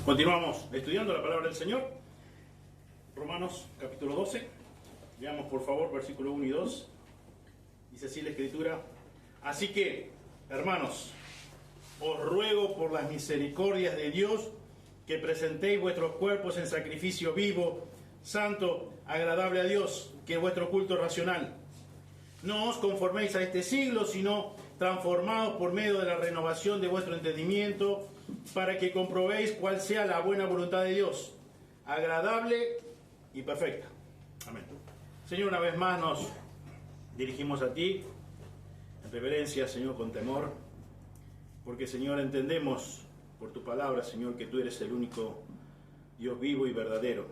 Continuamos estudiando la palabra del Señor. Romanos capítulo 12. Veamos por favor versículo 1 y 2. Dice así la Escritura: así que, hermanos, os ruego por las misericordias de Dios que presentéis vuestros cuerpos en sacrificio vivo, santo, agradable a Dios, que es vuestro culto racional. No os conforméis a este siglo, sino transformaos por medio de la renovación de vuestro entendimiento, para que comprobéis cuál sea la buena voluntad de Dios, agradable y perfecta. Amén. Señor, una vez más nos dirigimos a ti, en reverencia, Señor, con temor, porque, Señor, entendemos por tu palabra, Señor, que tú eres el único Dios vivo y verdadero,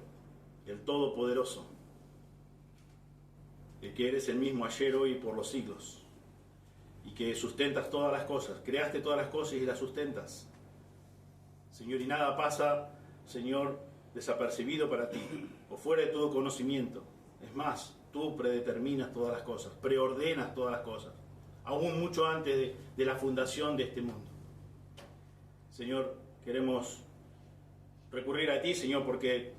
el Todopoderoso, el que eres el mismo ayer, hoy y por los siglos, y que sustentas todas las cosas, creaste todas las cosas y las sustentas, Señor, y nada pasa, Señor, desapercibido para ti, o fuera de todo conocimiento. Es más, tú predeterminas todas las cosas, preordenas todas las cosas, aún mucho antes de la fundación de este mundo. Señor, queremos recurrir a ti, Señor, porque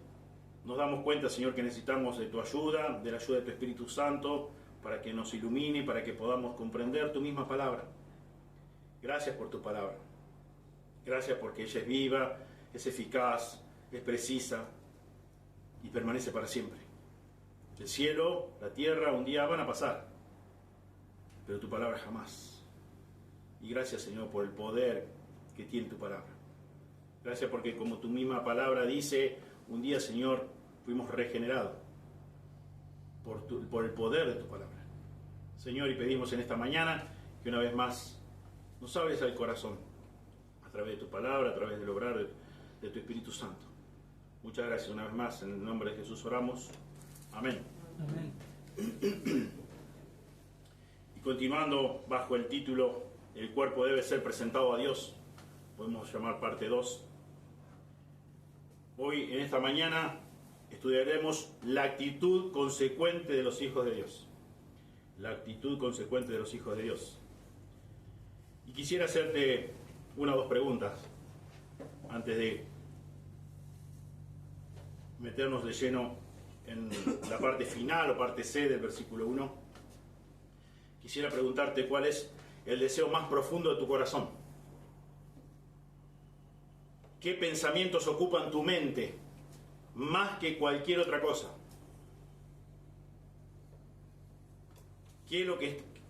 nos damos cuenta, Señor, que necesitamos de tu ayuda, de la ayuda de tu Espíritu Santo, para que nos ilumine, para que podamos comprender tu misma palabra. Gracias por tu palabra. Gracias porque ella es viva, es eficaz, es precisa y permanece para siempre. El cielo, la tierra, un día van a pasar, pero tu palabra jamás. Y gracias, Señor, por el poder que tiene tu palabra. Gracias porque, como tu misma palabra dice, un día, Señor, fuimos regenerados por el poder de tu palabra. Señor, y pedimos en esta mañana que una vez más nos hables al corazón, a través de tu palabra, a través del obrar de tu Espíritu Santo. Muchas gracias una vez más, en el nombre de Jesús oramos. Amén. Amén. Y continuando bajo el título El cuerpo debe ser presentado a Dios, podemos llamar parte 2. Hoy, en esta mañana, estudiaremos la actitud consecuente de los hijos de Dios. La actitud consecuente de los hijos de Dios. Y quisiera hacerte una o dos preguntas antes de meternos de lleno en la parte final o parte C del versículo 1. Quisiera preguntarte cuál es el deseo más profundo de tu corazón. ¿Qué pensamientos ocupan tu mente más que cualquier otra cosa?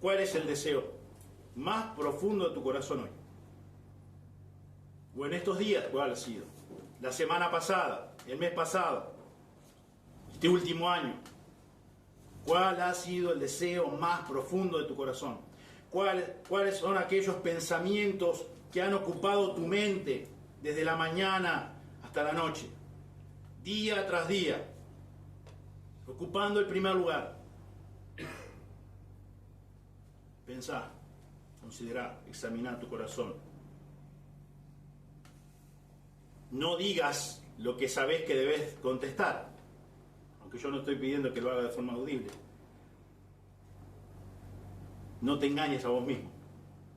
¿Cuál es el deseo más profundo de tu corazón hoy? O en estos días, ¿cuál ha sido? La semana pasada, el mes pasado, este último año. ¿Cuál ha sido el deseo más profundo de tu corazón? ¿Cuáles son aquellos pensamientos que han ocupado tu mente desde la mañana hasta la noche? Día tras día, ocupando el primer lugar. Pensá, considerá, examiná tu corazón. No digas lo que sabés que debes contestar, aunque yo no estoy pidiendo que lo haga de forma audible. No te engañes a vos mismo.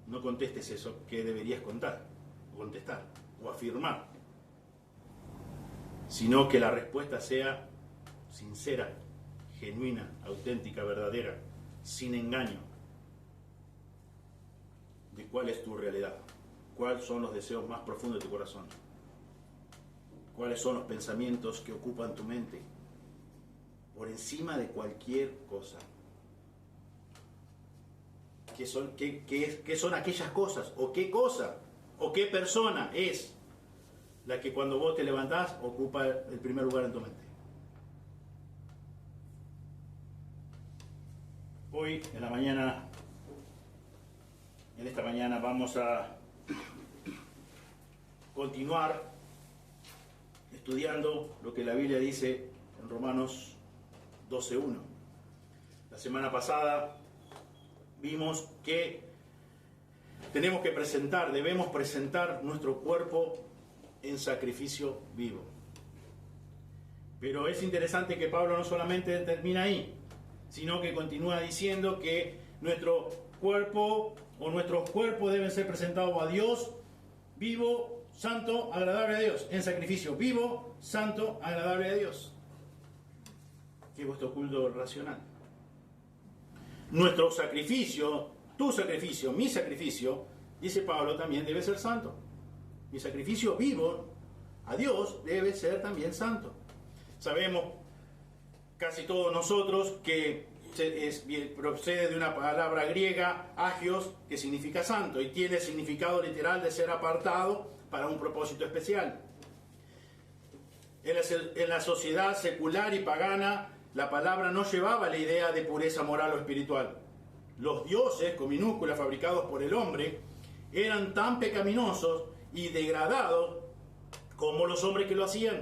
No contestes eso que deberías contestar o afirmar, sino que la respuesta sea sincera, genuina, auténtica, verdadera, sin engaño, de cuál es tu realidad, cuáles son los deseos más profundos de tu corazón. ¿Cuáles son los pensamientos que ocupan tu mente? Por encima de cualquier cosa. ¿Qué son aquellas cosas? ¿O qué cosa? ¿O qué persona es la que cuando vos te levantás ocupa el primer lugar en tu mente? Hoy, en esta mañana vamos a continuar estudiando lo que la Biblia dice en Romanos 12:1. La semana pasada vimos que debemos presentar nuestro cuerpo en sacrificio vivo. Pero es interesante que Pablo no solamente termina ahí, sino que continúa diciendo que nuestro cuerpo o nuestros cuerpos deben ser presentados a Dios vivo santo, agradable a Dios. En sacrificio vivo, santo, agradable a Dios. Que es vuestro culto racional. Nuestro sacrificio, tu sacrificio, mi sacrificio, dice Pablo, también debe ser santo. Mi sacrificio vivo a Dios debe ser también santo. Sabemos casi todos nosotros que procede de una palabra griega, agios, que significa santo, y tiene el significado literal de ser apartado para un propósito especial. En la sociedad secular y pagana, la palabra no llevaba la idea de pureza moral o espiritual. Los dioses, con minúsculas, fabricados por el hombre, eran tan pecaminosos y degradados como los hombres que lo hacían.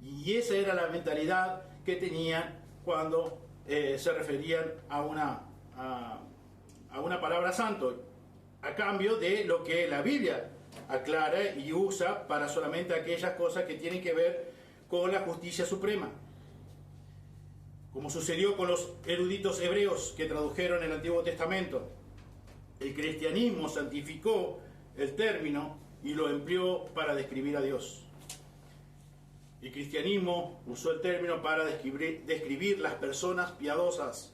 Y esa era la mentalidad que tenían cuando se referían a una palabra santo, a cambio de lo que la Biblia aclara y usa para solamente aquellas cosas que tienen que ver con la justicia suprema. Como sucedió con los eruditos hebreos que tradujeron el Antiguo Testamento, el cristianismo santificó el término y lo empleó para describir a Dios. El cristianismo usó el término para describir las personas piadosas,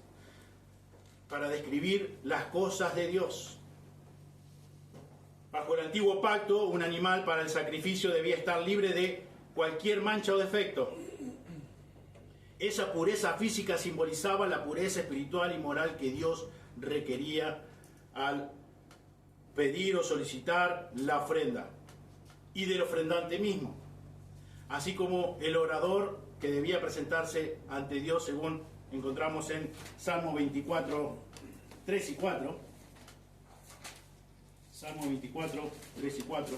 para describir las cosas de Dios. Bajo el antiguo pacto, un animal para el sacrificio debía estar libre de cualquier mancha o defecto. Esa pureza física simbolizaba la pureza espiritual y moral que Dios requería al pedir o solicitar la ofrenda, y del ofrendante mismo, así como el orador que debía presentarse ante Dios, según encontramos en Salmo 24, 3 y 4. Salmo 24, 3 y 4.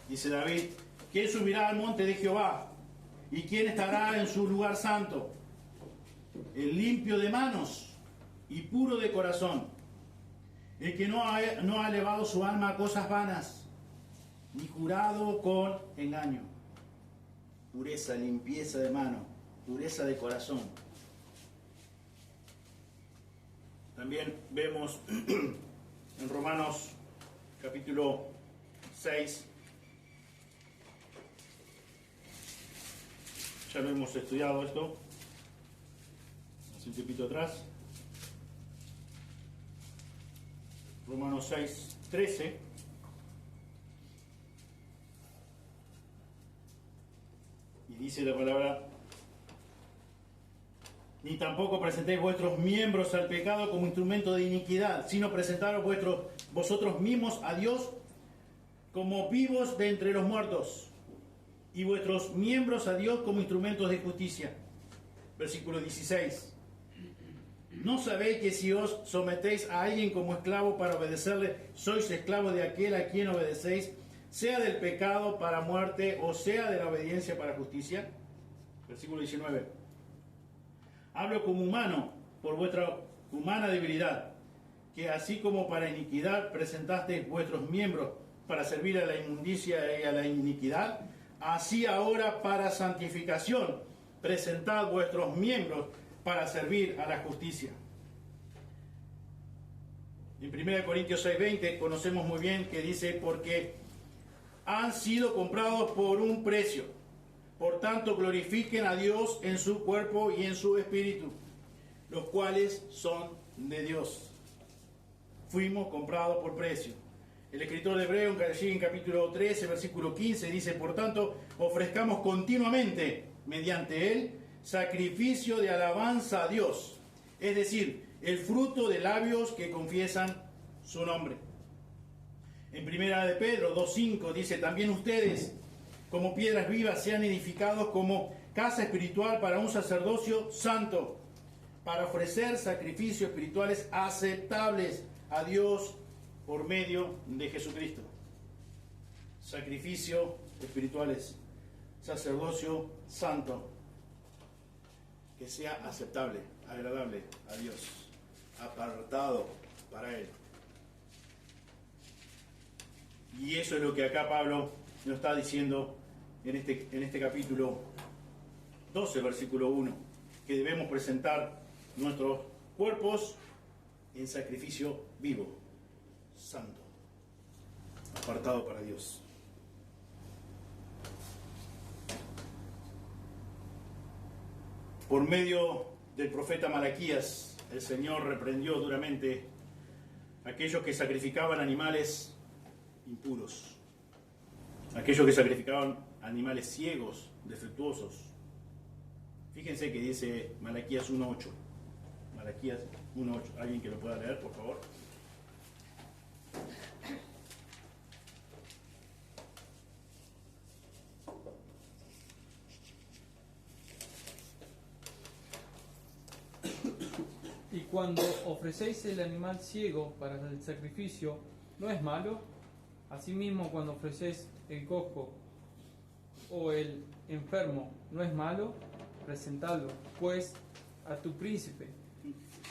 Dice David: ¿quién subirá al monte de Jehová? ¿Y quién estará en su lugar santo? El limpio de manos y puro de corazón, el que no ha elevado su alma a cosas vanas, ni jurado con engaño. Pureza, limpieza de mano, pureza de corazón. También vemos en Romanos capítulo 6, ya lo hemos estudiado esto hace un tiempito atrás. Romanos 6, 13. Y dice la palabra: ni tampoco presentéis vuestros miembros al pecado como instrumento de iniquidad, sino presentaros vosotros mismos a Dios como vivos de entre los muertos, y vuestros miembros a Dios como instrumentos de justicia. Versículo 16. ¿No sabéis que si os sometéis a alguien como esclavo para obedecerle, sois esclavos de aquel a quien obedecéis, sea del pecado para muerte o sea de la obediencia para justicia? Versículo 19. Hablo como humano por vuestra humana debilidad, que así como para iniquidad presentasteis vuestros miembros para servir a la inmundicia y a la iniquidad, así ahora para santificación presentad vuestros miembros para servir a la justicia. En 1 Corintios 6:20 conocemos muy bien que dice: porque han sido comprados por un precio, por tanto glorifiquen a Dios en su cuerpo y en su espíritu, los cuales son de Dios. Fuimos comprados por precio. El escritor de Hebreo en capítulo 13, versículo 15 dice: por tanto ofrezcamos continuamente mediante él sacrificio de alabanza a Dios, es decir, el fruto de labios que confiesan su nombre. En 1 de Pedro 2:5 dice: también ustedes, como piedras vivas, sean edificados como casa espiritual para un sacerdocio santo, para ofrecer sacrificios espirituales aceptables a Dios por medio de Jesucristo. Sacrificios espirituales, sacerdocio santo, que sea aceptable, agradable a Dios, apartado para Él. Y eso es lo que acá Pablo nos está diciendo en este capítulo 12, versículo 1, que debemos presentar nuestros cuerpos en sacrificio vivo, santo, apartado para Dios. Por medio del profeta Malaquías, el Señor reprendió duramente a aquellos que sacrificaban animales impuros, aquellos que sacrificaban animales ciegos, defectuosos. Fíjense que dice Malaquías 1.8. Malaquías 1.8. ¿Alguien que lo pueda leer, por favor? Y cuando ofrecéis el animal ciego para el sacrificio, ¿no es malo? Asimismo, cuando ofrecéis el cojo o el enfermo, ¿no es malo? Presentadlo, pues, a tu príncipe.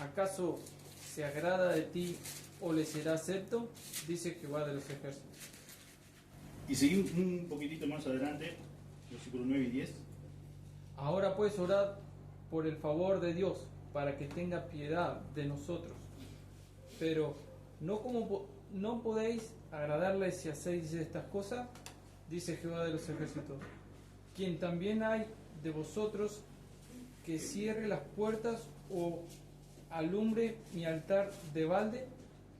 ¿Acaso se agrada de ti o le será acepto? Dice Jehová de los ejércitos. Y seguimos un poquitito más adelante, versículos 9 y 10. Ahora pues orad por el favor de Dios, para que tenga piedad de nosotros. Pero no podéis agradarle si hacéis estas cosas, dice Jehová de los ejércitos. Quien también hay de vosotros que cierre las puertas o alumbre mi altar de balde,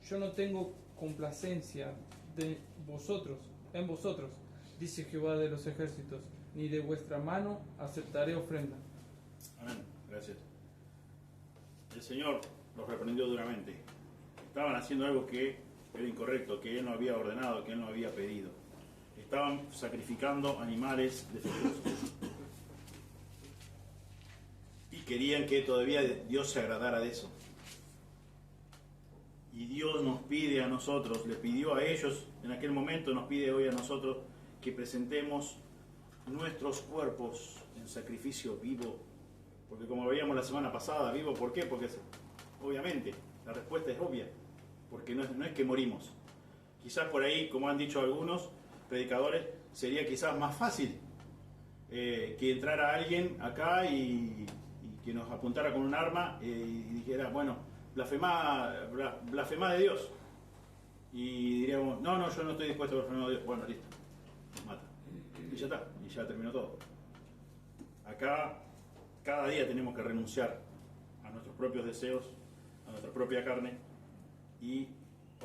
yo no tengo complacencia de vosotros, en vosotros, dice Jehová de los ejércitos, ni de vuestra mano aceptaré ofrenda. Amén. Gracias. El Señor los reprendió duramente. Estaban haciendo algo que era incorrecto, que Él no había ordenado, que Él no había pedido. Estaban sacrificando animales defectuosos. Y querían que todavía Dios se agradara de eso. Y Dios nos pide a nosotros, le pidió a ellos en aquel momento, nos pide hoy a nosotros que presentemos nuestros cuerpos en sacrificio vivo. Porque como veíamos la semana pasada, vivo, ¿por qué? Porque obviamente, la respuesta es obvia, porque no es que morimos. Quizás por ahí, como han dicho algunos predicadores, sería quizás más fácil que entrara alguien acá y que nos apuntara con un arma y dijera, bueno, blasfema de Dios. Y diríamos, no, yo no estoy dispuesto a blasfemar a Dios. Bueno, listo, nos mata. Y ya está, y ya terminó todo. Acá cada día tenemos que renunciar a nuestros propios deseos, a nuestra propia carne y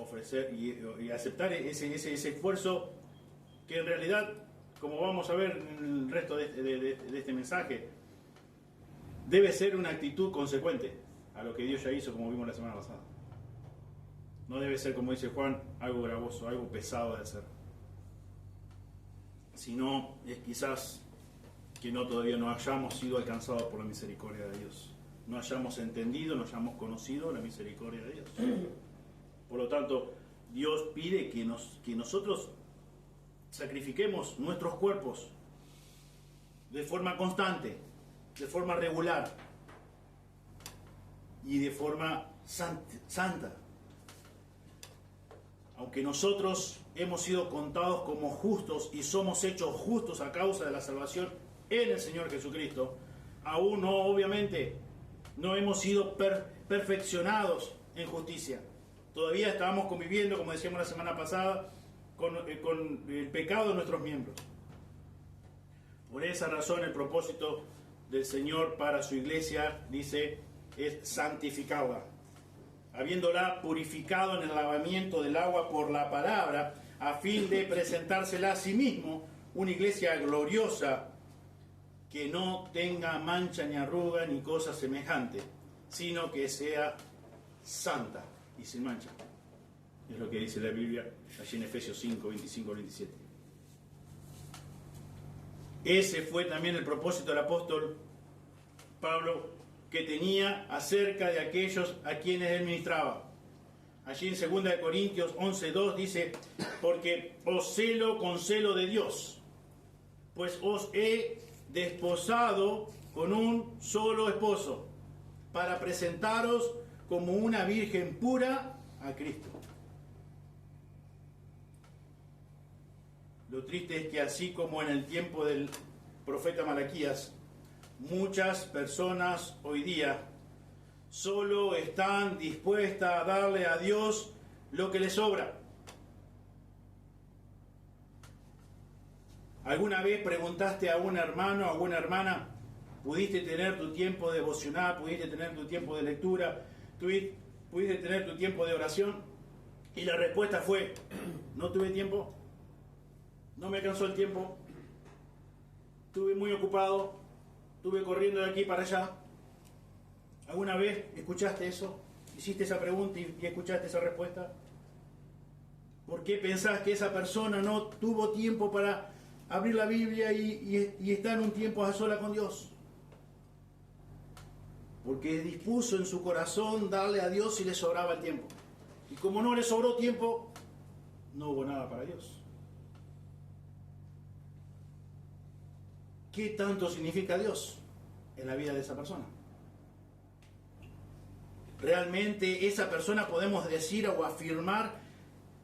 ofrecer y aceptar ese esfuerzo que en realidad, como vamos a ver en el resto de este mensaje, debe ser una actitud consecuente a lo que Dios ya hizo, como vimos la semana pasada. No debe ser, como dice Juan, algo gravoso, algo pesado de hacer, sino es quizás que todavía no hayamos sido alcanzados por la misericordia de Dios, no hayamos entendido, no hayamos conocido la misericordia de Dios. Por lo tanto, Dios pide que nosotros sacrifiquemos nuestros cuerpos de forma constante, de forma regular y de forma santa. Aunque nosotros hemos sido contados como justos y somos hechos justos a causa de la salvación en el Señor Jesucristo, aún no, obviamente, no hemos sido perfeccionados en justicia. Todavía estábamos conviviendo, como decíamos la semana pasada, con el pecado de nuestros miembros. Por esa razón, el propósito del Señor para su iglesia, dice, es santificarla, habiéndola purificado en el lavamiento del agua por la palabra, a fin de presentársela a sí mismo, una iglesia gloriosa, que no tenga mancha ni arruga ni cosa semejante, sino que sea santa y sin mancha. Es lo que dice la Biblia allí en Efesios 5, 25, 27. Ese fue también el propósito del apóstol Pablo, que tenía acerca de aquellos a quienes él ministraba. Allí en 2 Corintios 11:2 dice, porque os celo con celo de Dios, pues os he desposado con un solo esposo, para presentaros como una virgen pura a Cristo. Lo triste es que así como en el tiempo del profeta Malaquías, muchas personas hoy día Solo están dispuestas a darle a Dios lo que les sobra. ¿Alguna vez preguntaste a un hermano o a una hermana, pudiste tener tu tiempo devocional, pudiste tener tu tiempo de lectura, pudiste tener tu tiempo de oración? Y la respuesta fue, no tuve tiempo, no me alcanzó el tiempo, estuve muy ocupado, estuve corriendo de aquí para allá. ¿Alguna vez escuchaste eso? ¿Hiciste esa pregunta y escuchaste esa respuesta? ¿Por qué pensás que esa persona no tuvo tiempo para abrir la Biblia y estar un tiempo a sola con Dios? Porque dispuso en su corazón darle a Dios si le sobraba el tiempo. Y como no le sobró tiempo, no hubo nada para Dios. ¿Qué tanto significa Dios en la vida de esa persona? ¿Realmente esa persona podemos decir o afirmar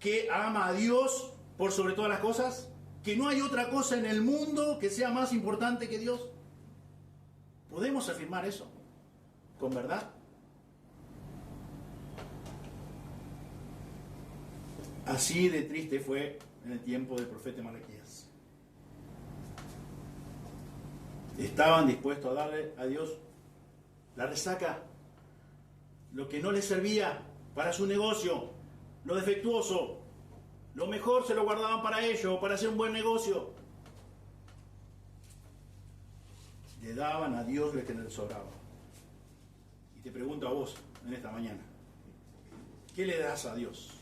que ama a Dios por sobre todas las cosas? ¿Que no hay otra cosa en el mundo que sea más importante que Dios? ¿Podemos afirmar eso con verdad? Así de triste fue en el tiempo del profeta Malaquías. Estaban dispuestos a darle a Dios la resaca, lo que no les servía para su negocio, lo defectuoso. Lo mejor se lo guardaban para ellos, para hacer un buen negocio. Le daban a Dios lo que les sobraba. Y te pregunto a vos en esta mañana, ¿qué le das a Dios?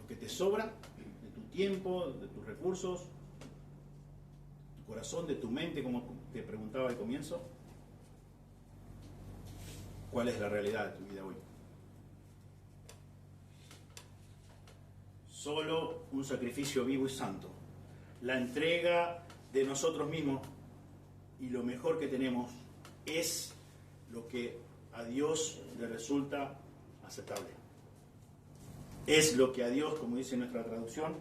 ¿Lo que te sobra de tu tiempo, de tus recursos, de tu corazón, de tu mente, como te preguntaba al comienzo? ¿Cuál es la realidad de tu vida hoy? Solo un sacrificio vivo y santo, la entrega de nosotros mismos y lo mejor que tenemos es lo que a Dios le resulta aceptable. Es lo que a Dios, como dice nuestra traducción,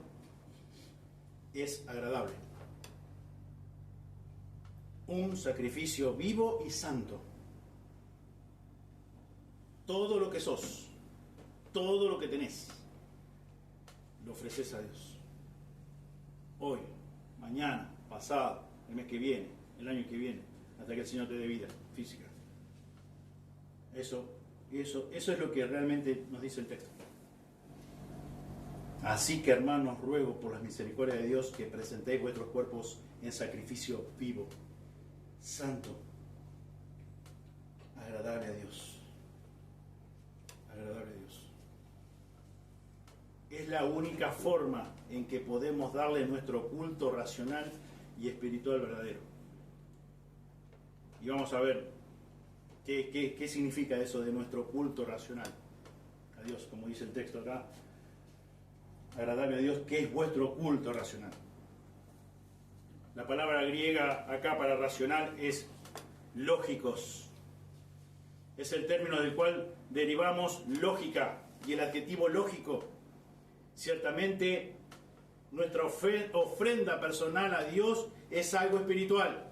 es agradable. Un sacrificio vivo y santo. Todo lo que sos, todo lo que tenés, lo ofreces a Dios. Hoy, mañana, pasado, el mes que viene, el año que viene, hasta que el Señor te dé vida física. Eso es lo que realmente nos dice el texto. Así que, hermanos, ruego por las misericordias de Dios que presentéis vuestros cuerpos en sacrificio vivo, santo, agradable a Dios. Agradable a Dios. Es la única forma en que podemos darle nuestro culto racional y espiritual verdadero. Y vamos a ver qué significa eso de nuestro culto racional a Dios, como dice el texto acá. Agradable a Dios, ¿qué es vuestro culto racional? La palabra griega acá para racional es lógicos. Es el término del cual derivamos lógica y el adjetivo lógico. Ciertamente, nuestra ofrenda personal a Dios es algo espiritual.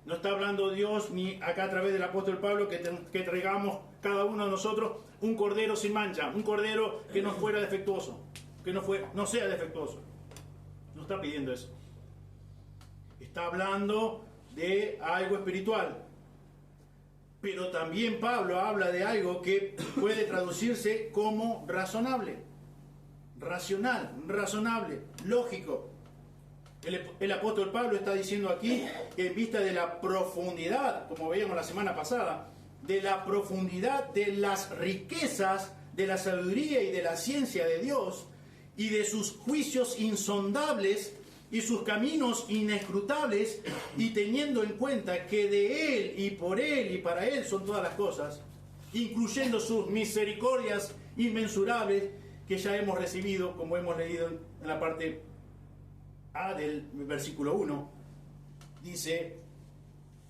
No está hablando Dios ni acá a través del apóstol Pablo que traigamos cada uno de nosotros un cordero sin mancha, un cordero que no fuera defectuoso, que no sea defectuoso. No está pidiendo eso. Está hablando de algo espiritual. Pero también Pablo habla de algo que puede traducirse como razonable, racional, razonable, lógico. El apóstol Pablo está diciendo aquí que en vista de la profundidad, como veíamos la semana pasada, de la profundidad de las riquezas de la sabiduría y de la ciencia de Dios y de sus juicios insondables y sus caminos inescrutables, y teniendo en cuenta que de Él y por Él y para Él son todas las cosas, incluyendo sus misericordias inmensurables que ya hemos recibido, como hemos leído en la parte A del versículo 1, dice,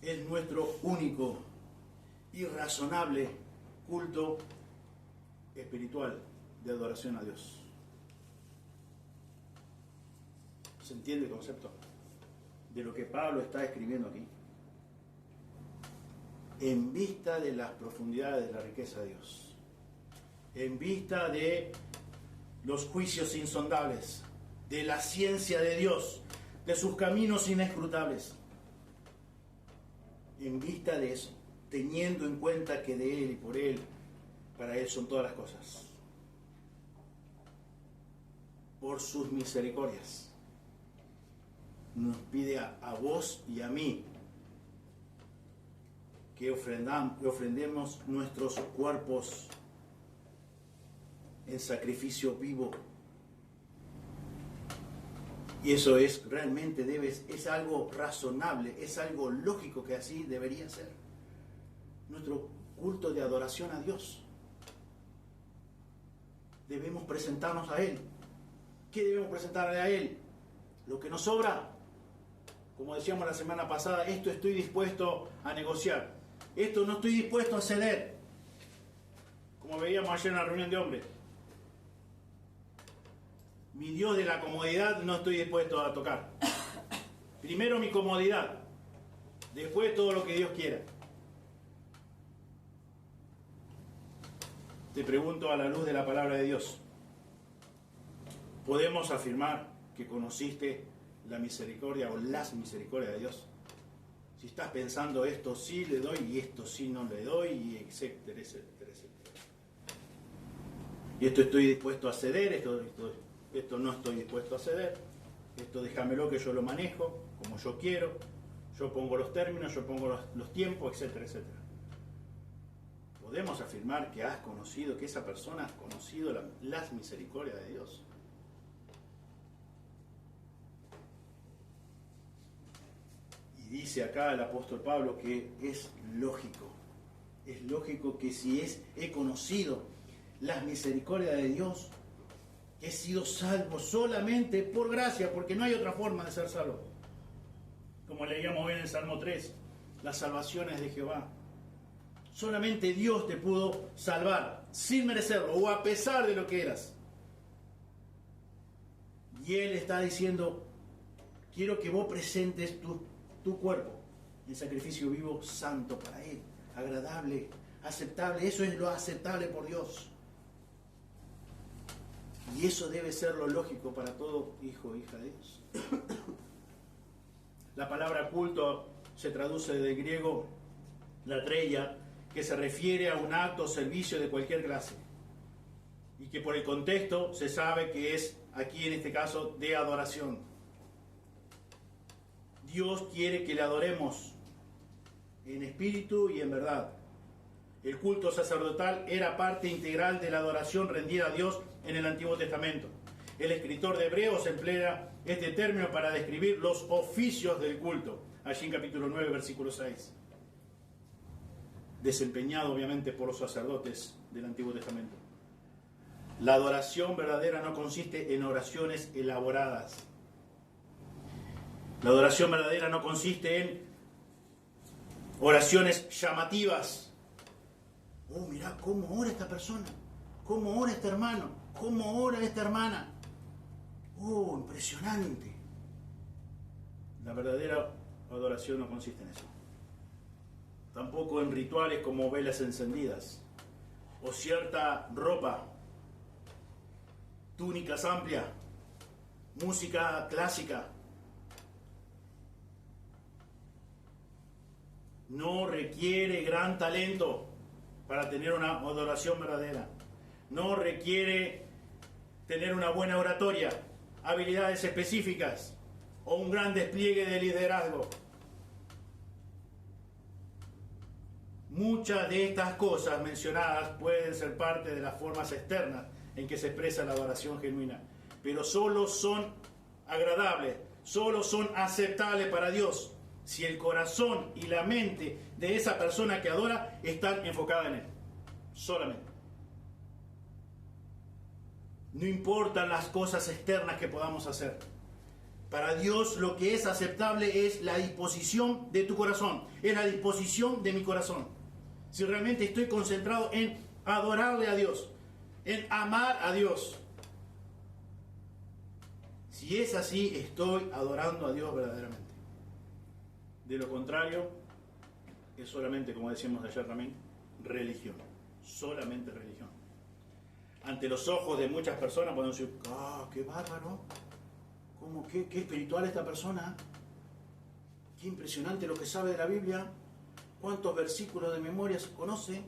es nuestro único y razonable culto espiritual de adoración a Dios. ¿Se entiende el concepto de lo que Pablo está escribiendo aquí? en vista de las profundidades de la riqueza de Dios, en vista de los juicios insondables, de la ciencia de Dios, de sus caminos inescrutables. En vista de eso, teniendo en cuenta que de Él y por Él, para Él son todas las cosas. Por sus misericordias, nos pide a vos y a mí que ofrendemos nuestros cuerpos en sacrificio vivo. Y eso es realmente es algo razonable, es algo lógico que así debería ser. Nuestro culto de adoración a Dios. Debemos presentarnos a Él. ¿Qué debemos presentarle a Él? Lo que nos sobra. Como decíamos la semana pasada, esto estoy dispuesto a negociar. Esto no estoy dispuesto a ceder. Como veíamos ayer en la reunión de hombres. Mi Dios de la comodidad no estoy dispuesto a tocar. Primero mi comodidad, después todo lo que Dios quiera. Te pregunto a la luz de la palabra de Dios, ¿podemos afirmar que conociste la misericordia o las misericordias de Dios? Si estás pensando esto sí le doy y esto sí no le doy, y etcétera, etcétera, etcétera. Y esto estoy dispuesto a ceder, esto no estoy dispuesto a ceder, esto déjamelo que yo lo manejo como yo quiero, yo pongo los términos, yo pongo los tiempos, etcétera, etcétera. Podemos afirmar que has conocido, que esa persona ha conocido las misericordias de Dios. Y dice acá el apóstol Pablo que es lógico que si he conocido las misericordias de Dios, he sido salvo solamente por gracia, porque no hay otra forma de ser salvo. Como leíamos hoy en el Salmo 3, las salvaciones de Jehová. Solamente Dios te pudo salvar, sin merecerlo, o a pesar de lo que eras. Y Él está diciendo, quiero que vos presentes tu cuerpo en sacrificio vivo, santo para Él, agradable, aceptable. Eso es lo aceptable por Dios. Y eso debe ser lo lógico para todo hijo o hija de Dios. La palabra culto se traduce del griego latreia, que se refiere a un acto o servicio de cualquier clase. Y que por el contexto se sabe que es, aquí en este caso, de adoración. Dios quiere que le adoremos en espíritu y en verdad. El culto sacerdotal era parte integral de la adoración rendida a Dios en el Antiguo Testamento. El escritor de Hebreos emplea este término para describir los oficios del culto, allí en capítulo 9, versículo 6. Desempeñado obviamente por los sacerdotes del Antiguo Testamento. La adoración verdadera no consiste en oraciones elaboradas. La adoración verdadera no consiste en oraciones llamativas. Oh, mirá cómo ora esta persona, cómo ora este hermano, cómo ora esta hermana. Oh, impresionante. La verdadera adoración no consiste en eso. Tampoco en rituales como velas encendidas, o cierta ropa, túnicas amplias, música clásica. No requiere gran talento para tener una adoración verdadera. No requiere tener una buena oratoria, habilidades específicas o un gran despliegue de liderazgo. Muchas de estas cosas mencionadas pueden ser parte de las formas externas en que se expresa la adoración genuina, pero solo son agradables, solo son aceptables para Dios si el corazón y la mente de esa persona que adora están enfocadas en Él. Solamente. No importan las cosas externas que podamos hacer. Para Dios lo que es aceptable es la disposición de tu corazón, es la disposición de mi corazón. Si realmente estoy concentrado en adorarle a Dios, en amar a Dios. Si es así, estoy adorando a Dios verdaderamente. De lo contrario, es solamente, como decíamos ayer también, religión. Solamente religión. Ante los ojos de muchas personas podemos decir, qué bárbaro, qué espiritual esta persona, qué impresionante lo que sabe de la Biblia, cuántos versículos de memoria se conoce,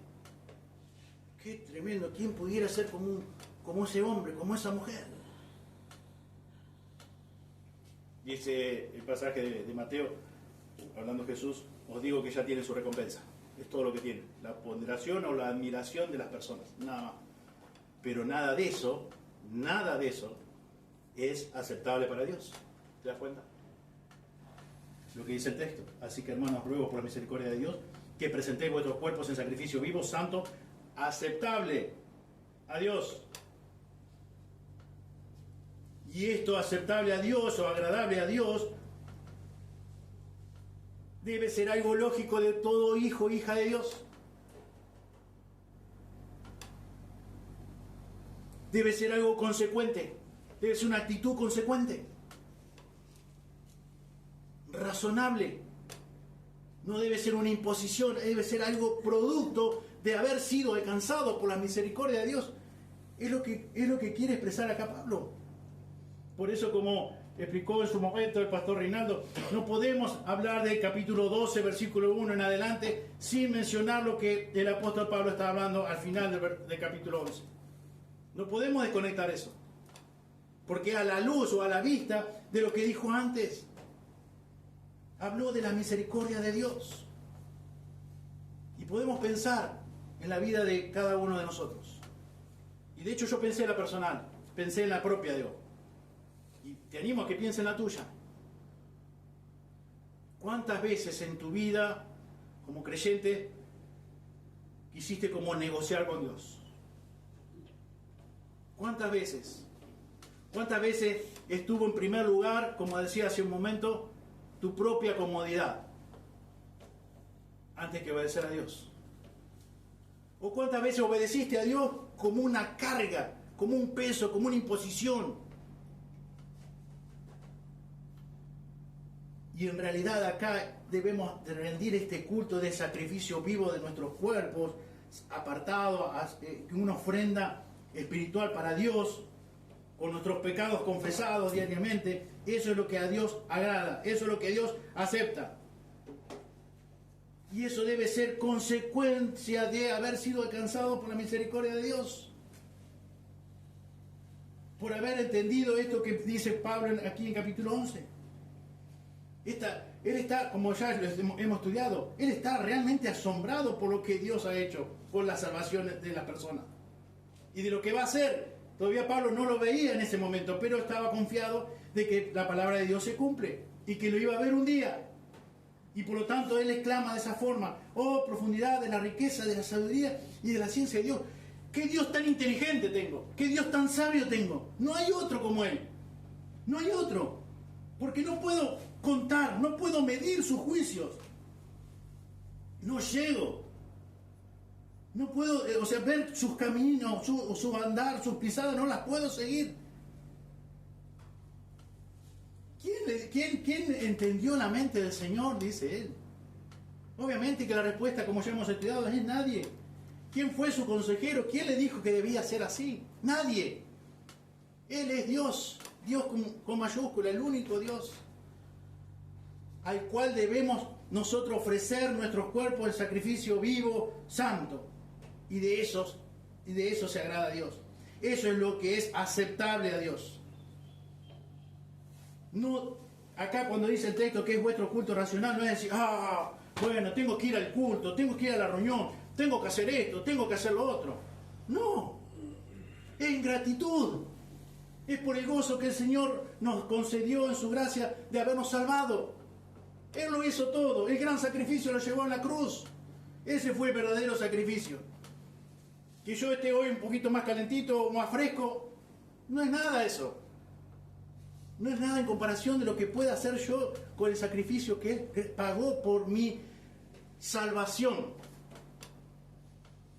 qué tremendo, ¿quién pudiera ser como ese hombre, como esa mujer? Dice el pasaje de Mateo, hablando Jesús, os digo que ya tiene su recompensa. Es todo lo que tiene, la ponderación o la admiración de las personas, nada más. Pero nada de eso es aceptable para Dios. ¿Te das cuenta? Lo que dice el texto. Así que, hermanos, ruego por la misericordia de Dios que presentéis vuestros cuerpos en sacrificio vivo, santo, aceptable a Dios. Y esto aceptable a Dios o agradable a Dios debe ser algo lógico de todo hijo o hija de Dios. Debe ser algo consecuente. Debe ser una actitud consecuente. Razonable. No debe ser una imposición, debe ser algo producto de haber sido alcanzado por la misericordia de Dios. Es lo que quiere expresar acá Pablo. Por eso, como explicó en su momento el pastor Reinaldo, no podemos hablar del capítulo 12, versículo 1 en adelante, sin mencionar lo que el apóstol Pablo está hablando al final del capítulo 11. No podemos desconectar eso, porque a la luz o a la vista de lo que dijo antes, habló de la misericordia de Dios. Y podemos pensar en la vida de cada uno de nosotros. Y de hecho yo pensé en la personal, pensé en la propia de Dios. Y te animo a que pienses en la tuya. ¿Cuántas veces en tu vida, como creyente, quisiste como negociar con Dios? ¿Cuántas veces? ¿Cuántas veces estuvo en primer lugar, como decía hace un momento, tu propia comodidad antes que obedecer a Dios? ¿O cuántas veces obedeciste a Dios como una carga, como un peso, como una imposición? Y en realidad acá debemos de rendir este culto de sacrificio vivo de nuestros cuerpos, apartado, una ofrenda espiritual para Dios, con nuestros pecados confesados diariamente. Eso es lo que a Dios agrada, eso es lo que Dios acepta. Y eso debe ser consecuencia de haber sido alcanzado por la misericordia de Dios. Por haber entendido esto que dice Pablo aquí en capítulo 11. Él está, como ya hemos estudiado, él está realmente asombrado por lo que Dios ha hecho por la salvación de la persona. Y de lo que va a hacer. Todavía Pablo no lo veía en ese momento, pero estaba confiado de que la palabra de Dios se cumple y que lo iba a ver un día. Y por lo tanto él exclama de esa forma: oh, profundidad de la riqueza, de la sabiduría y de la ciencia de Dios. ¿Qué Dios tan inteligente tengo? ¿Qué Dios tan sabio tengo? No hay otro como Él. No hay otro. Porque no puedo contar, no puedo medir sus juicios. No llego. No puedo, ver sus caminos, su andar, sus pisadas, no las puedo seguir. ¿Quién entendió la mente del Señor? Dice él. Obviamente que la respuesta, como ya hemos estudiado, es nadie. ¿Quién fue su consejero? ¿Quién le dijo que debía ser así? Nadie. Él es Dios, Dios con mayúscula, el único Dios, al cual debemos nosotros ofrecer nuestros cuerpos en sacrificio vivo, santo. Y de eso se agrada a Dios. Eso es lo que es aceptable a Dios. No, acá cuando dice el texto que es vuestro culto racional, no es decir, bueno, tengo que ir al culto, tengo que ir a la reunión, tengo que hacer esto, tengo que hacer lo otro. No, es ingratitud. Es por el gozo que el Señor nos concedió en su gracia de habernos salvado. Él lo hizo todo, el gran sacrificio lo llevó en la cruz. Ese fue el verdadero sacrificio. Que yo esté hoy un poquito más calentito, más fresco, no es nada eso. No es nada en comparación de lo que pueda hacer yo con el sacrificio que Él pagó por mi salvación.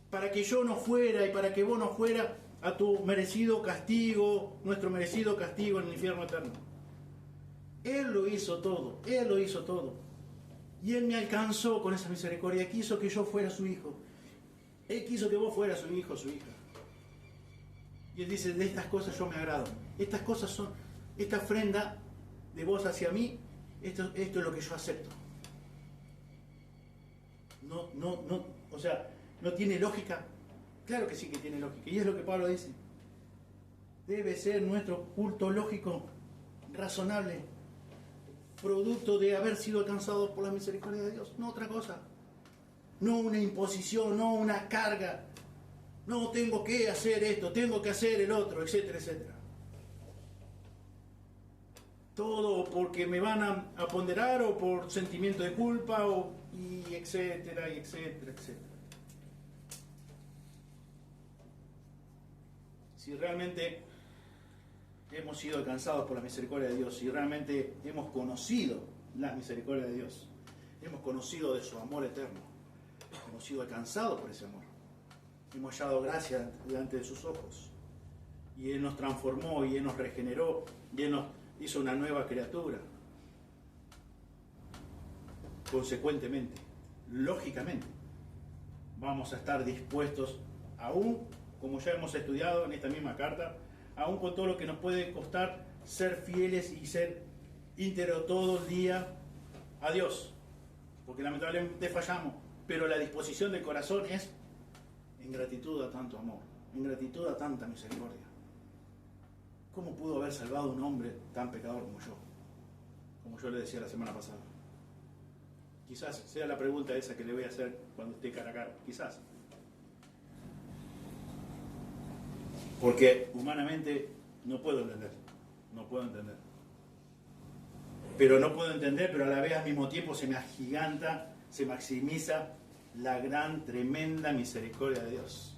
Para que yo no fuera y para que vos no fuera a tu merecido castigo, nuestro merecido castigo en el infierno eterno. Él lo hizo todo, Él lo hizo todo. Y Él me alcanzó con esa misericordia. Quiso que yo fuera su hijo. Él quiso que vos fueras su hijo, su hija. Y Él dice, de estas cosas yo me agrado. Estas cosas son, esta ofrenda de vos hacia mí, esto es lo que yo acepto. No, o sea, ¿no tiene lógica? Claro que sí que tiene lógica. Y es lo que Pablo dice. Debe ser nuestro culto lógico, razonable, producto de haber sido alcanzados por la misericordia de Dios. No otra cosa. No una imposición, no una carga. No tengo que hacer esto, tengo que hacer el otro, etcétera, etcétera. Todo porque me van a ponderar o por sentimiento de culpa y etcétera, y etcétera, etcétera. Si realmente hemos sido alcanzados por la misericordia de Dios, si realmente hemos conocido la misericordia de Dios, hemos conocido de su amor eterno, hemos sido alcanzados por ese amor, hemos hallado gracia delante de sus ojos, y Él nos transformó, y Él nos regeneró, y Él nos hizo una nueva criatura. Consecuentemente, lógicamente, vamos a estar dispuestos, aún como ya hemos estudiado en esta misma carta, aún con todo lo que nos puede costar ser fieles y ser íntegros todo el día a Dios, porque lamentablemente fallamos, pero la disposición del corazón es en gratitud a tanto amor, en gratitud a tanta misericordia. ¿Cómo pudo haber salvado a un hombre tan pecador como yo le decía la semana pasada? Quizás sea la pregunta esa que le voy a hacer cuando esté cara a cara, quizás. Porque humanamente no puedo entender. Pero no puedo entender, pero a la vez al mismo tiempo se me agiganta, se maximiza la gran, tremenda misericordia de Dios.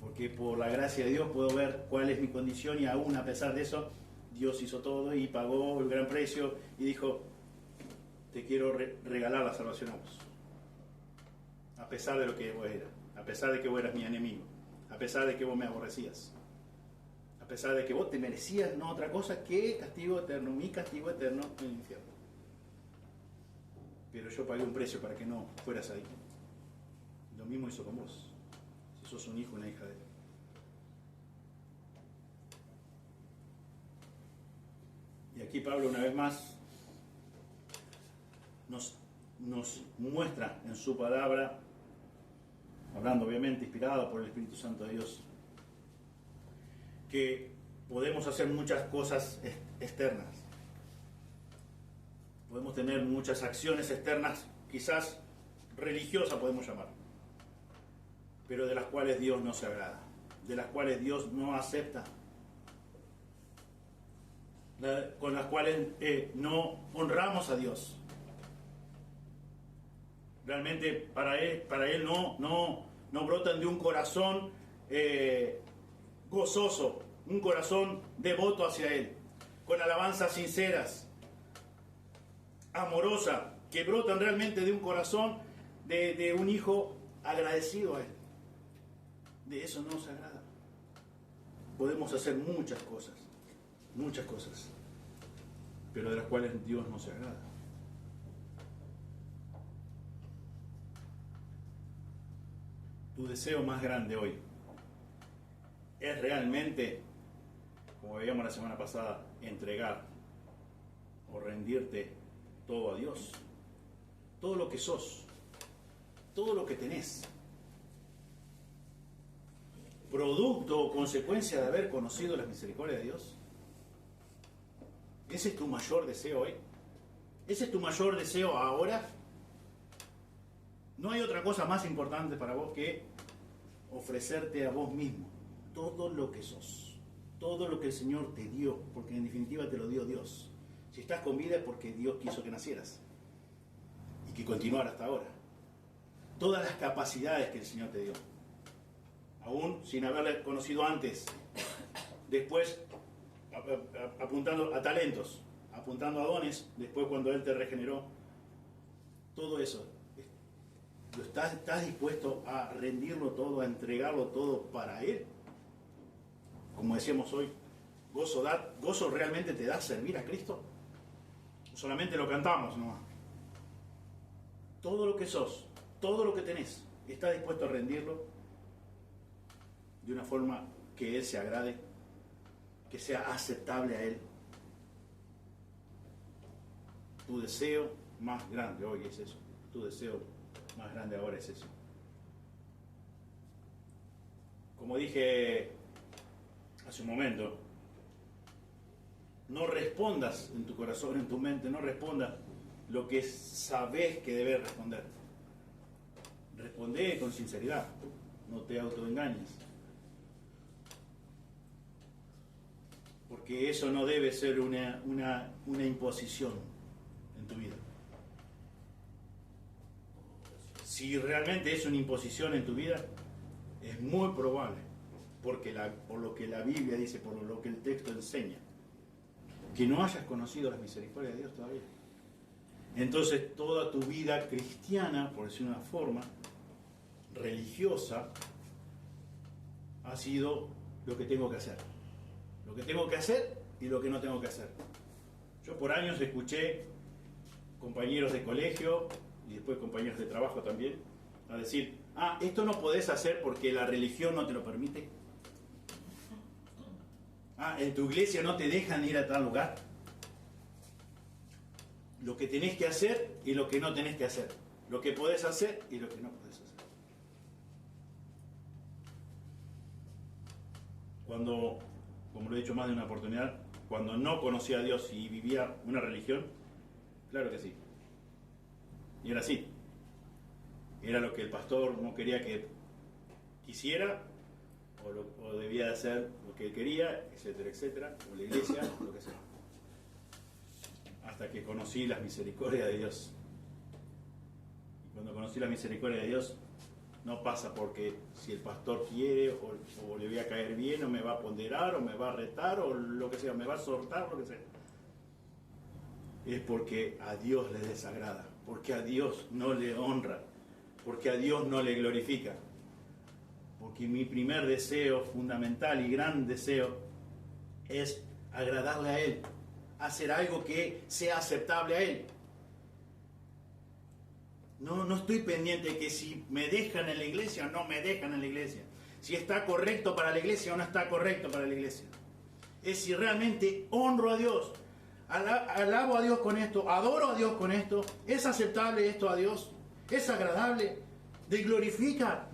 Porque por la gracia de Dios puedo ver cuál es mi condición, y aún a pesar de eso, Dios hizo todo y pagó el gran precio y dijo, te quiero regalar la salvación a vos. A pesar de lo que vos eras, a pesar de que vos eras mi enemigo, a pesar de que vos me aborrecías, a pesar de que vos te merecías no otra cosa que castigo eterno, mi castigo eterno en el infierno. Pero yo pagué un precio para que no fueras ahí. Lo mismo hizo con vos, si sos un hijo o una hija de Él. Y aquí Pablo una vez más nos muestra en su palabra, hablando obviamente inspirado por el Espíritu Santo de Dios, que podemos hacer muchas cosas externas. Podemos tener muchas acciones externas, quizás religiosas podemos llamar, pero de las cuales Dios no se agrada, de las cuales Dios no acepta, con las cuales no honramos a Dios. Realmente para él no brotan de un corazón gozoso, un corazón devoto hacia Él, con alabanzas sinceras, amorosa, que brotan realmente de un corazón de un hijo agradecido a Él. De eso no se agrada. Podemos hacer muchas cosas, pero de las cuales Dios no se agrada. Tu deseo más grande hoy es realmente, como veíamos la semana pasada, entregar o rendirte todo a Dios. Todo lo que sos, todo lo que tenés, producto o consecuencia de haber conocido la misericordia de Dios. ¿Ese es tu mayor deseo hoy? ¿Ese es tu mayor deseo ahora? No hay otra cosa más importante para vos que ofrecerte a vos mismo todo lo que sos, todo lo que el Señor te dio, porque en definitiva te lo dio Dios. Si estás con vida es porque Dios quiso que nacieras y que continuara hasta ahora. Todas las capacidades que el Señor te dio, aún sin haberle conocido antes, después apuntando a talentos, apuntando a dones, después cuando Él te regeneró, todo eso. ¿Estás dispuesto a rendirlo todo, a entregarlo todo para Él? Como decíamos hoy, ¿gozo realmente te da servir a Cristo? ¿O solamente lo cantamos nomás? todo lo que sos, todo lo que tenés, ¿estás dispuesto a rendirlo de una forma que Él se agrade, que sea aceptable a Él? Tu deseo más grande hoy es eso. Tu deseo más grande ahora es eso. Como dije hace un momento, no respondas en tu corazón, en tu mente, no respondas lo que sabes que debes responder. Responde con sinceridad, no te autoengañes. Porque eso no debe ser una imposición en tu vida. Si realmente es una imposición en tu vida, es muy probable, por lo que la Biblia dice, por lo que el texto enseña, que no hayas conocido las misericordias de Dios todavía. Entonces toda tu vida cristiana, por decir una forma, religiosa, ha sido lo que tengo que hacer. Lo que tengo que hacer y lo que no tengo que hacer. Yo por años escuché compañeros de colegio y después compañeros de trabajo también a decir, esto no podés hacer porque la religión no te lo permite. En tu iglesia no te dejan ir a tal lugar. Lo que tenés que hacer y lo que no tenés que hacer. Lo que podés hacer y lo que no podés hacer. Cuando, como lo he dicho más de una oportunidad, cuando no conocía a Dios y vivía una religión, claro que sí. Y era así. Era lo que el pastor no quería que quisiera, o debía de hacer lo que él quería, etcétera, etcétera, o la iglesia, lo que sea. Hasta que conocí las misericordias de Dios. Y cuando conocí la misericordia de Dios, no pasa porque si el pastor quiere, o le voy a caer bien, o me va a ponderar, o me va a retar, o lo que sea, me va a exhortar, lo que sea. Es porque a Dios le desagrada, porque a Dios no le honra, porque a Dios no le glorifica. Porque mi primer deseo fundamental y gran deseo es agradarle a Él, hacer algo que sea aceptable a Él. No estoy pendiente de que si me dejan en la iglesia o no me dejan en la iglesia, si está correcto para la iglesia o no está correcto para la iglesia. Es si realmente honro a Dios, alabo a Dios con esto, adoro a Dios con esto, es aceptable esto a Dios, es agradable, le glorifica.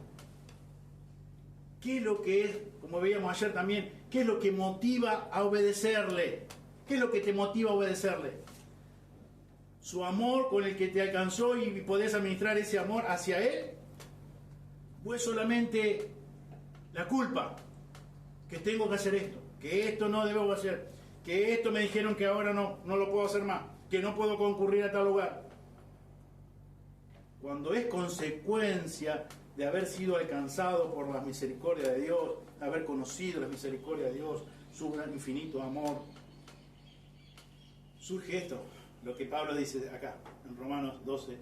¿Qué es lo que es, como veíamos ayer también, qué es lo que motiva a obedecerle? ¿Qué es lo que te motiva a obedecerle? ¿Su amor con el que te alcanzó y podés administrar ese amor hacia Él? ¿O es solamente la culpa? Que tengo que hacer esto, que esto no debo hacer, que esto me dijeron que ahora no lo puedo hacer más, que no puedo concurrir a tal lugar. Cuando es consecuencia de haber sido alcanzado por la misericordia de Dios, haber conocido la misericordia de Dios, su gran infinito amor, surge esto, lo que Pablo dice acá, en Romanos 12:1.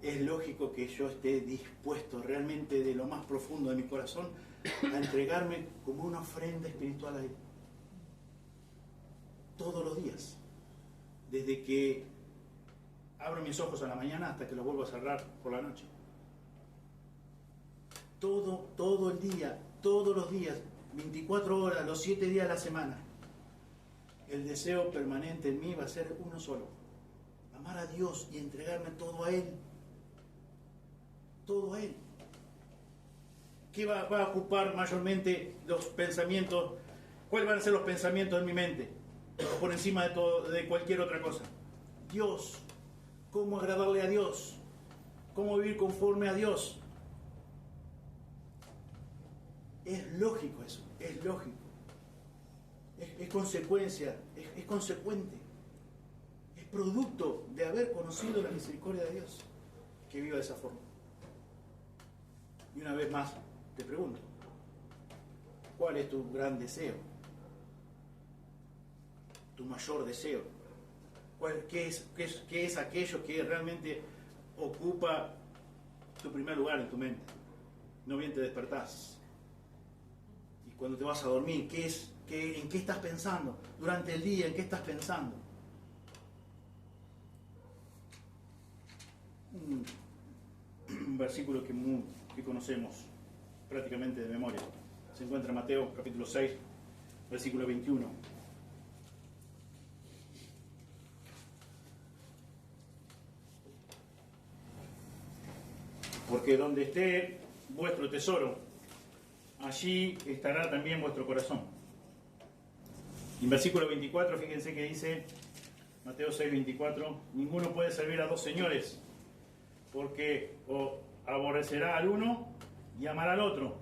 Es lógico que yo esté dispuesto realmente de lo más profundo de mi corazón a entregarme como una ofrenda espiritual a Él. Todos los días, desde que abro mis ojos a la mañana hasta que los vuelvo a cerrar por la noche. Todo el día, todos los días, 24 horas, los 7 días de la semana. El deseo permanente en mí va a ser uno solo: amar a Dios y entregarme todo a Él. Todo a Él. ¿Qué va a ocupar mayormente los pensamientos? ¿Cuáles van a ser los pensamientos en mi mente? Por encima de todo, de cualquier otra cosa. Dios. ¿Cómo agradarle a Dios? ¿Cómo vivir conforme a Dios? Es lógico eso, es lógico. Es consecuencia, es consecuente. Es producto de haber conocido la misericordia de Dios que viva de esa forma. Y una vez más te pregunto, ¿cuál es tu gran deseo? Tu mayor deseo. ¿Qué es aquello que realmente ocupa tu primer lugar en tu mente? No bien te despertás. Y cuando te vas a dormir, ¿en qué estás pensando? Durante el día, ¿en qué estás pensando? un versículo que conocemos prácticamente de memoria. Se encuentra en Mateo capítulo 6, versículo 21. Porque donde esté vuestro tesoro, allí estará también vuestro corazón. En versículo 24, fíjense que dice, Mateo 6, 24, ninguno puede servir a dos señores, porque o aborrecerá al uno y amará al otro,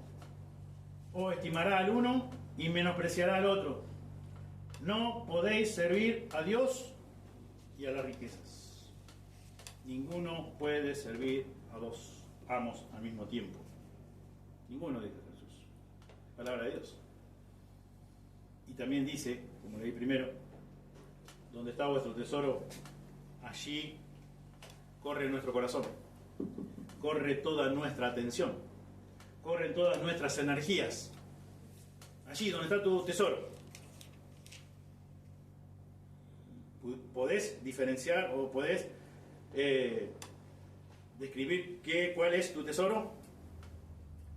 o estimará al uno y menospreciará al otro. No podéis servir a Dios y a las riquezas. Ninguno puede servir a dos amos al mismo tiempo. Ninguno, dice Jesús. Palabra de Dios. Y también dice, como leí primero, donde está vuestro tesoro, allí corre nuestro corazón, corre toda nuestra atención, corren todas nuestras energías. Allí donde está tu tesoro. ¿Podés diferenciar o podés describir cuál es tu tesoro?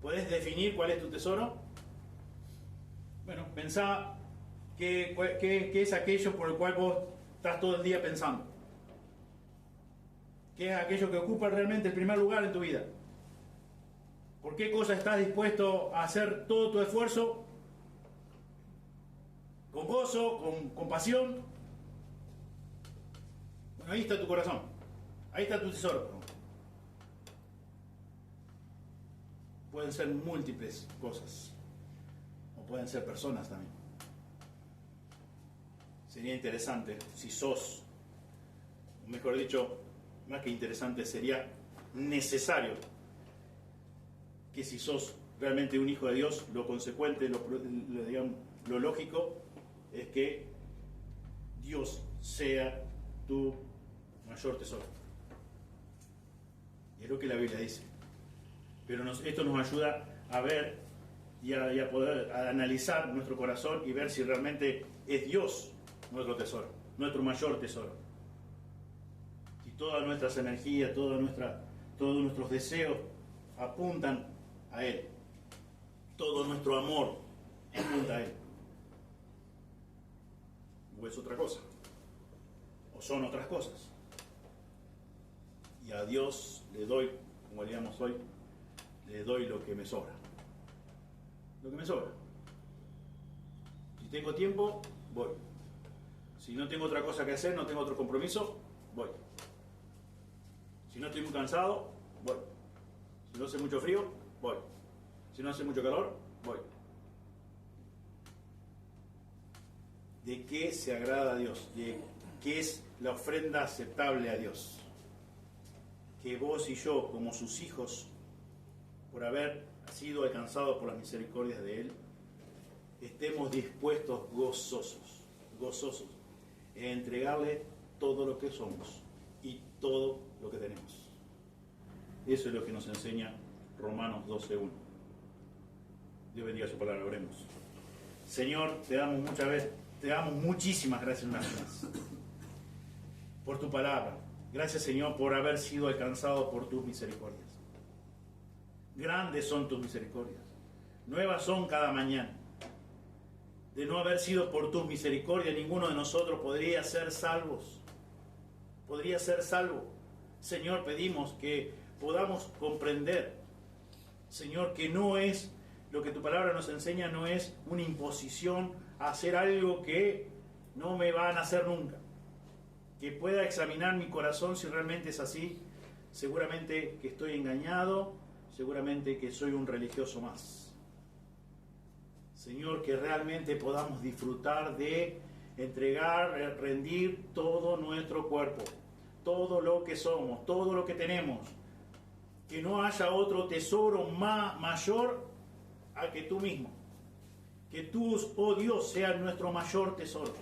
¿Podés definir cuál es tu tesoro? Bueno, pensá qué es aquello por el cual vos estás todo el día pensando. ¿Qué es aquello que ocupa realmente el primer lugar en tu vida? ¿Por qué cosa estás dispuesto a hacer todo tu esfuerzo? Con gozo, con pasión. Bueno, ahí está tu corazón. Ahí está tu tesoro. Pueden ser múltiples cosas. O pueden ser personas también. Sería interesante si sos, o mejor dicho, más que interesante, sería necesario que si sos realmente un hijo de Dios, lo consecuente, lo lógico es que Dios sea tu mayor tesoro. Y es lo que la Biblia dice. Pero esto nos ayuda a ver y a poder analizar nuestro corazón y ver si realmente es Dios nuestro tesoro, nuestro mayor tesoro. Si todas nuestras energías, todos nuestros deseos apuntan a Él, todo nuestro amor apunta a Él, o es otra cosa, o son otras cosas. Y a Dios le doy, como leíamos hoy, le doy lo que me sobra. Lo que me sobra. Si tengo tiempo, voy. Si no tengo otra cosa que hacer, no tengo otro compromiso, voy. Si no estoy muy cansado, voy. Si no hace mucho frío, voy. Si no hace mucho calor, voy. ¿De qué se agrada a Dios? ¿De qué es la ofrenda aceptable a Dios? Que vos y yo, como sus hijos, por haber sido alcanzados por las misericordias de Él, estemos dispuestos gozosos en entregarle todo lo que somos y todo lo que tenemos. Eso es lo que nos enseña Romanos 12:1. Dios bendiga su palabra, oremos. Señor, te damos muchísimas gracias una vez más por tu palabra. Gracias, Señor, por haber sido alcanzado por tus misericordias. Grandes son tus misericordias, nuevas son cada mañana. De no haber sido por tus misericordias, ninguno de nosotros podría ser salvos. Podría ser salvo. Señor, pedimos que podamos comprender, Señor, que no es lo que tu palabra nos enseña, no es una imposición a hacer algo que no me van a hacer nunca. Que pueda examinar mi corazón si realmente es así. Seguramente que estoy engañado, seguramente que soy un religioso más. Señor, que realmente podamos disfrutar de entregar, rendir todo nuestro cuerpo, todo lo que somos, todo lo que tenemos. Que no haya otro tesoro mayor a que tú mismo. Que tú, oh Dios, seas nuestro mayor tesoro.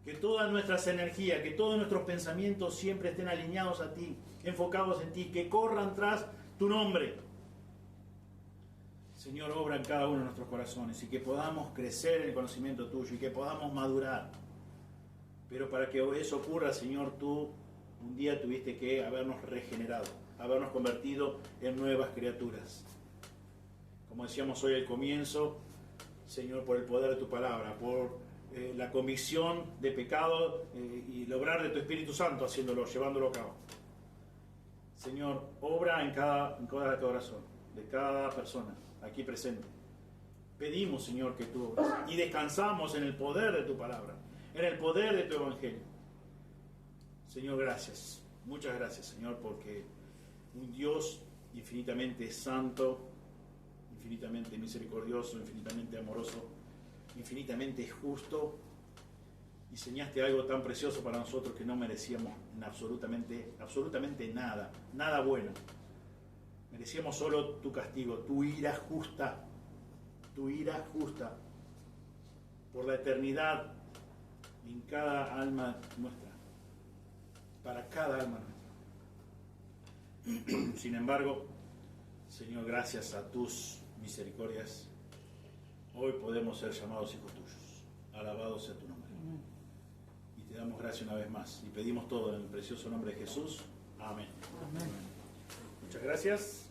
Que todas nuestras energías, que todos nuestros pensamientos siempre estén alineados a ti, enfocados en ti, que corran tras tu nombre. Señor, obra en cada uno de nuestros corazones y que podamos crecer en el conocimiento tuyo y que podamos madurar. Pero para que eso ocurra, Señor, tú un día tuviste que habernos regenerado, habernos convertido en nuevas criaturas. Como decíamos hoy al comienzo, Señor, por el poder de tu palabra, por la convicción de pecado y el obrar de tu Espíritu Santo haciéndolo, llevándolo a cabo. Señor, obra en cada corazón, de cada persona aquí presente. Pedimos, Señor, que tú obres y descansamos en el poder de tu palabra, en el poder de tu evangelio. Señor, gracias. Muchas gracias, Señor, porque un Dios infinitamente santo, infinitamente misericordioso, infinitamente amoroso, infinitamente justo, diseñaste algo tan precioso para nosotros que no merecíamos en absolutamente nada, nada bueno. Merecíamos solo tu castigo, tu ira justa por la eternidad en cada alma nuestra, para cada alma nuestra. Sin embargo, Señor, gracias a tus misericordias, hoy podemos ser llamados hijos tuyos. Alabado sea tu nombre. Y te damos gracias una vez más. Y pedimos todo en el precioso nombre de Jesús. Amén. Amén. Muchas gracias.